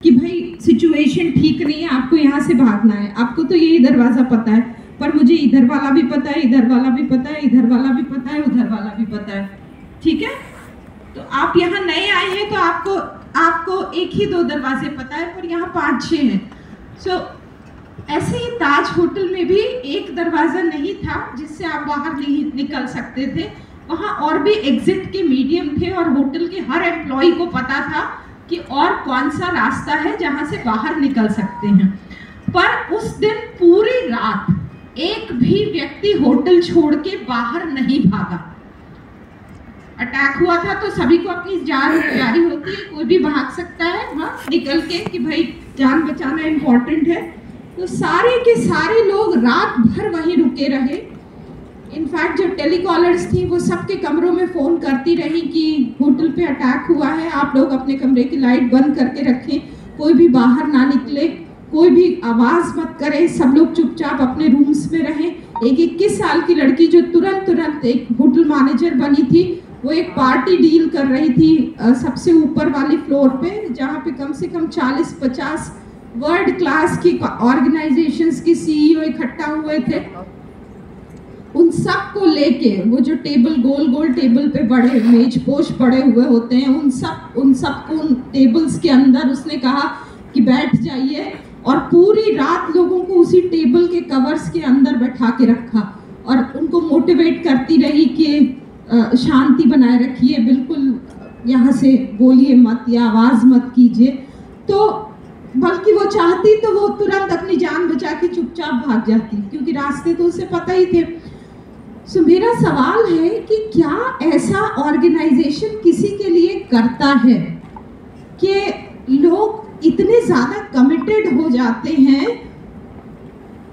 कि भाई सिचुएशन ठीक नहीं है, आपको यहाँ से भागना है, आपको तो यही दरवाजा पता है, पर मुझे इधर वाला भी पता है, इधर वाला भी पता है, इधर वाला भी पता है, उधर वाला भी पता है। ठीक है, तो आप यहाँ नए आए हैं तो आपको एक ही दो दरवाजे पता है, पर यहाँ 5-6 हैं। सो ऐसे ही ताज होटल में भी एक दरवाजा नहीं था जिससे आप बाहर नहीं निकल सकते थे, वहाँ और भी एग्जिट के मीडियम थे और होटल के हर एम्प्लॉय को पता था कि और कौन सा रास्ता है जहाँ से बाहर निकल सकते हैं। पर उस दिन पूरी रात एक भी व्यक्ति होटल छोड़ के बाहर नहीं भागा। अटैक हुआ था तो सभी को अपनी जान जारी होती है, कोई भी भाग सकता है हाँ निकल के कि भाई जान बचाना इम्पोर्टेंट है। तो सारे के सारे लोग रात भर वहीं रुके रहे। इनफैक्ट जो टेलीकॉलर्स थी वो सबके कमरों में फ़ोन करती रही कि होटल पे अटैक हुआ है, आप लोग अपने कमरे की लाइट बंद करके रखें, कोई भी बाहर ना निकले, कोई भी आवाज़ मत करे, सब लोग चुपचाप अपने रूम्स में रहें। एक 21 साल की लड़की जो तुरंत एक होटल मैनेजर बनी थी, वो एक पार्टी डील कर रही थी सबसे ऊपर वाली फ्लोर पे, जहाँ पे कम से कम 40-50 वर्ल्ड क्लास की ऑर्गेनाइजेशंस की सीईओ इकट्ठा हुए थे। उन सब को लेके वो जो टेबल गोल टेबल पे बड़े मेज पोश पड़े हुए होते हैं, उन सब को उन टेबल्स के अंदर उसने कहा कि बैठ जाइए, और पूरी रात लोगों को उसी टेबल के कवर्स के अंदर बैठा के रखा और उनको मोटिवेट करती रही कि शांति बनाए रखिए, बिल्कुल यहाँ से बोलिए मत या आवाज़ मत कीजिए। तो बल्कि वो चाहती तो वो तुरंत अपनी जान बचा के चुपचाप भाग जाती, क्योंकि रास्ते तो उसे पता ही थे। सो मेरा सवाल है कि क्या ऐसा ऑर्गेनाइजेशन किसी के लिए करता है कि लोग इतने ज़्यादा कमिटेड हो जाते हैं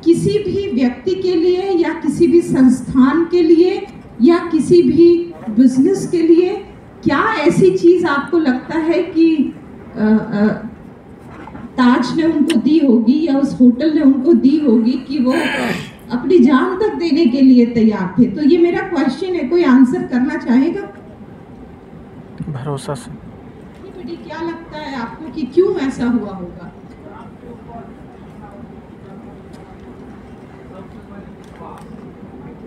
किसी भी व्यक्ति के लिए या किसी भी संस्थान के लिए या किसी भी बिजनेस के लिए? क्या ऐसी चीज़ आपको लगता है कि ताज ने उनको दी होगी या उस होटल ने उनको दी होगी कि वो अपनी जान तक देने के लिए तैयार थे? तो ये मेरा क्वेश्चन है, कोई आंसर करना चाहेगा? भरोसा से बेटी, क्या लगता है आपको कि क्यों ऐसा हुआ होगा?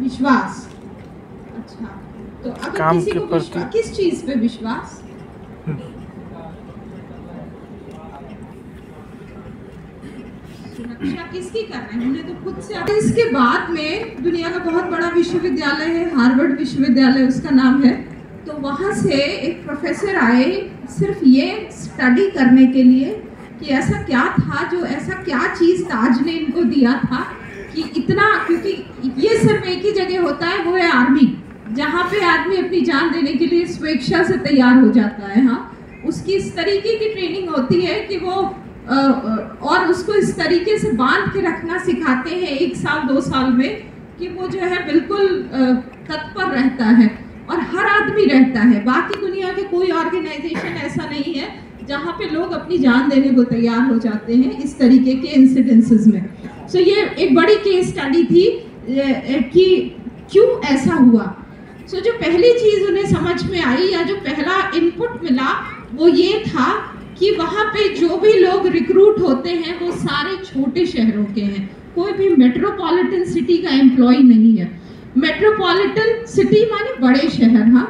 विश्वास। अच्छा, तो अगर काम किसी के को प्रति किस चीज पे विश्वास? सुरक्षा किसकी कर रहे हैं? उन्हें तो खुद से। इसके बाद में दुनिया का बहुत बड़ा विश्वविद्यालय है, हार्वर्ड विश्वविद्यालय उसका नाम है, तो वहाँ से एक प्रोफेसर आए सिर्फ ये स्टडी करने के लिए कि ऐसा क्या था, जो ऐसा क्या चीज़ ताज ने इनको दिया था कि इतना, क्योंकि ये सिर्फ एक ही जगह होता है, वो है आर्मी, जहाँ पे आदमी अपनी जान देने के लिए स्वेच्छा से तैयार हो जाता है। हाँ, उसकी इस तरीके की ट्रेनिंग होती है कि वो और उसको इस तरीके से बांध के रखना सिखाते हैं 1 साल 2 साल में कि वो जो है बिल्कुल तत्पर रहता है और हर आदमी रहता है। बाकी दुनिया के कोई ऑर्गेनाइजेशन ऐसा नहीं है जहाँ पे लोग अपनी जान देने को तैयार हो जाते हैं इस तरीके के इंसिडेंसेस में। सो ये एक बड़ी केस स्टडी थी कि क्यों ऐसा हुआ। सो जो पहली चीज़ उन्हें समझ में आई या जो पहला इनपुट मिला वो ये था कि वहाँ पे जो भी लोग रिक्रूट होते हैं वो सारे छोटे शहरों के हैं, कोई भी मेट्रोपॉलिटन सिटी का एम्प्लॉय नहीं है। मेट्रोपॉलिटन सिटी माने बड़े शहर, हाँ,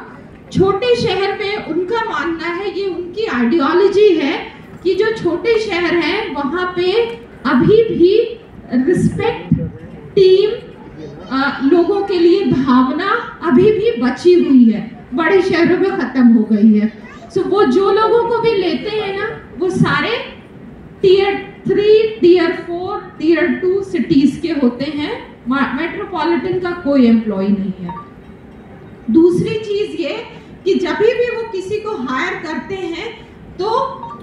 छोटे शहर में उनका मानना है, ये उनकी आइडियोलॉजी है कि जो छोटे शहर हैं वहाँ पे अभी भी रिस्पेक्ट, टीम, लोगों के लिए भावना अभी भी बची हुई है, बड़े शहरों में ख़त्म हो गई है। सो वो जो लोगों को भी लेते हैं ना, वो सारे टियर 3, टियर 4, टियर 2 सिटीज़ के होते हैं, मेट्रोपॉलिटन का कोई एम्प्लॉय नहीं है। दूसरी चीज़ ये कि जब भी वो किसी को हायर करते हैं तो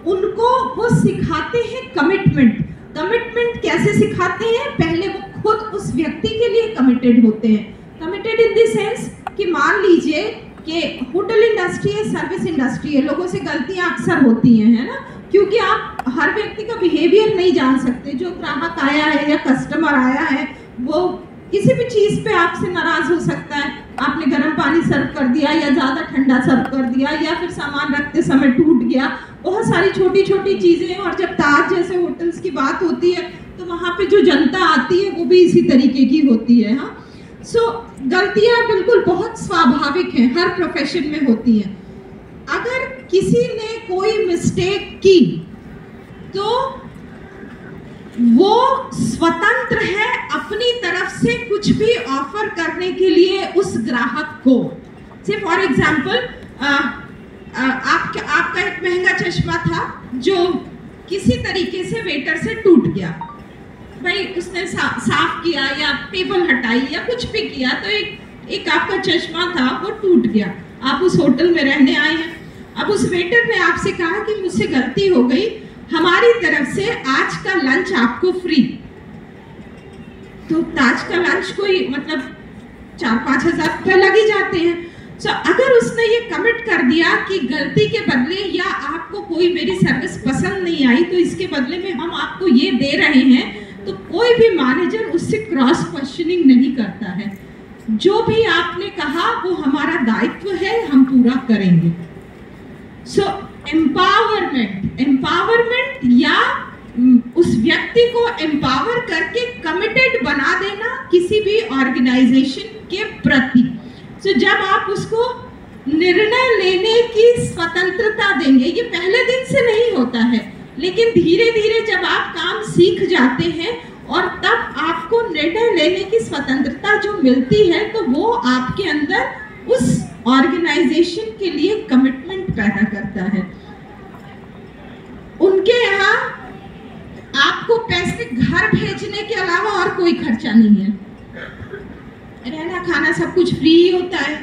उनको वो सिखाते हैं कमिटमेंट। कमिटमेंट कैसे सिखाते हैं? पहले वो खुद उस व्यक्ति के लिए कमिटेड होते हैं। कमिटेड इन द सेंस कि मान लीजिए कि होटल इंडस्ट्री है, सर्विस इंडस्ट्री है, लोगों से गलतियां अक्सर होती हैं, है ना, क्योंकि आप हर व्यक्ति का बिहेवियर नहीं जान सकते। जो ग्राहक आया है या कस्टमर आया है वो किसी भी चीज पे आपसे नाराज हो सकता है, आपने गर्म पानी सर्व कर दिया या ज्यादा ठंडा सर्व कर दिया या फिर सामान रखते समय टूट गया, बहुत सारी छोटी छोटी चीजें। और जब ताज जैसे होटल्स की बात होती है तो वहाँ पे जो जनता आती है वो भी इसी तरीके की होती है। हाँ, सो गलतियां बिल्कुल बहुत स्वाभाविक हैं, हर प्रोफेशन में होती हैं। अगर किसी ने कोई मिस्टेक की तो वो स्वतंत्र है अपनी तरफ से कुछ भी ऑफर करने के लिए उस ग्राहक को। से फॉर एग्जाम्पल आपका एक महंगा चश्मा था जो किसी तरीके से वेटर से टूट गया, भाई उसने साफ किया या टेबल हटाई या कुछ भी किया तो एक आपका चश्मा था वो टूट गया। आप उस होटल में रहने आए हैं, अब उस वेटर ने आपसे कहा कि मुझसे गलती हो गई, हमारी तरफ से आज का लंच आपको फ्री। तो आज का लंच कोई मतलब 4-5 हज़ार रुपये लग ही जाते हैं। सो अगर उसने ये कमिट कर दिया कि गलती के बदले या आपको कोई मेरी सर्विस पसंद नहीं आई तो इसके बदले में हम आपको ये दे रहे हैं, तो कोई भी मैनेजर उससे क्रॉस क्वेश्चनिंग नहीं करता है। जो भी आपने कहा वो हमारा दायित्व है, हम पूरा करेंगे। सो एम्पावरमेंट या उस व्यक्ति को एम्पावर करके कमिटेड बना देना किसी भी ऑर्गेनाइजेशन के प्रति। सो जब आप उसको निर्णय लेने की स्वतंत्रता देंगे, ये पहले दिन से नहीं होता है, लेकिन धीरे धीरे जब आप काम सीख जाते हैं और तब आपको निर्णय लेने की स्वतंत्रता जो मिलती है तो वो आपके अंदर उस ऑर्गेनाइजेशन के लिए कमिटमेंट पैदा करता है। उनके यहाँ आपको पैसे घर भेजने के अलावा और कोई खर्चा नहीं है, रहना खाना सब कुछ फ्री होता है।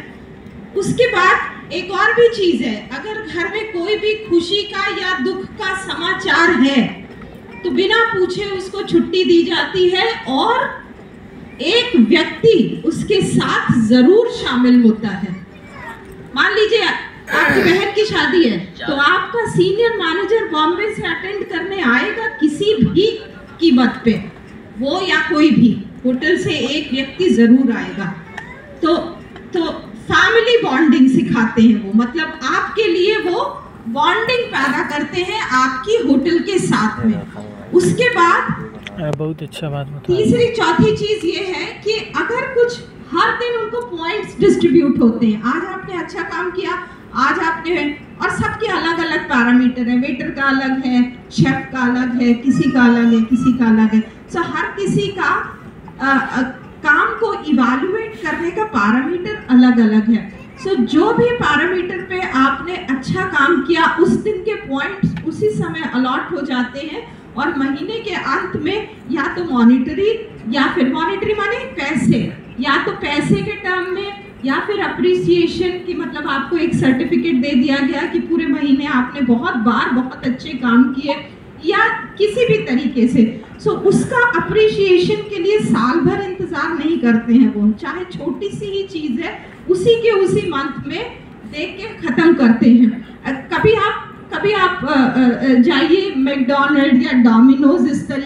उसके बाद एक और भी चीज है, अगर घर में कोई भी खुशी का या दुख का समाचार है तो बिना पूछे उसको छुट्टी दी जाती है और एक व्यक्ति उसके साथ जरूर शामिल होता है। मान लीजिए आपकी बहन की शादी है तो आपका सीनियर मैनेजर बॉम्बे से अटेंड करने आएगा किसी भी कीमत पे, वो या कोई भी होटल से एक व्यक्ति जरूर आएगा। तो फैमिली बॉन्डिंग सिखाते हैं वो, मतलब आपके लिए वो बॉन्डिंग पैदा करते हैं आपकी होटल के साथ में। उसके बाद बहुत अच्छा बात बताया। तीसरी चौथी चीज ये है कि अगर कुछ हर दिन उनको पॉइंट्स डिस्ट्रीब्यूट होते हैं, आज आपने अच्छा काम किया, आज आपने, और सबके अलग अलग पैरामीटर है, वेटर का अलग है, शेफ का अलग है, किसी का अलग है, किसी का अलग है। सो हर किसी का काम को इवैल्यूएट करने का पैरामीटर अलग अलग है। सो जो भी पैरामीटर पे आपने अच्छा काम किया उस दिन के पॉइंट्स उसी समय अलॉट हो जाते हैं और महीने के अंत में या तो मॉनिटरी या फिर मॉनिटरी माने पैसे, या तो पैसे के टर्म में या फिर अप्रिसिएशन की, मतलब आपको एक सर्टिफिकेट दे दिया गया कि पूरे महीने आपने बहुत बार बहुत अच्छे काम किए या किसी भी तरीके से। सो उसका अप्रिसिएशन के लिए साल भर इंतजार नहीं करते हैं वो, चाहे छोटी सी ही चीज है उसी के उसी मंथ में देख के खत्म करते हैं। कभी आप जाइए मैकडॉनल्ड या डोमिनोज इस तरीके